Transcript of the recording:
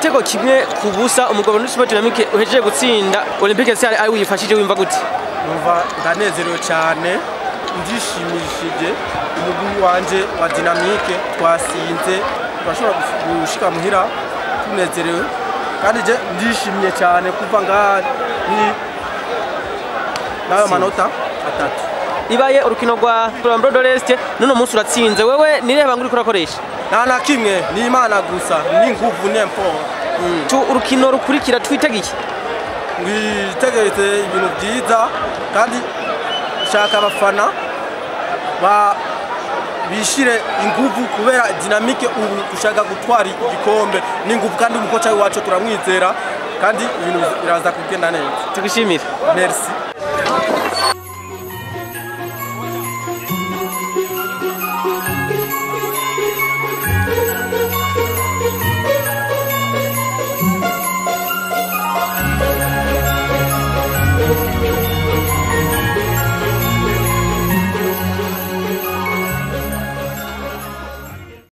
igitego kimwe ku busa umugabo n'Sport Dynamique uhejeje gutsinda Olympique Stars ari wifashije wimva gute? Numva ndanezerewe cyane ndishimishije umugwi wanje wa Dynamique twasinze turashobora gushika muhira tunezerewe kandi je ndishimye cyane kuva ngaha ni nayo manota atatu. Ibaye urukino rwa Flambeau de l'Est none munsi uratsinze wewe nireba nguri kurakoresha na kimwe ni Imana gusa ni nguvu n'emporo. Urukino rukurikira twitegiye witegetse ibintu byiza kandi shaka abafana bishire inguvu kubera Dynamique ubu ushaka gutwara igikombe n'inguvu kandi umukoca wacu turamwizera kandi ibintu biraza kugenda neza. Tugushimira. Merci.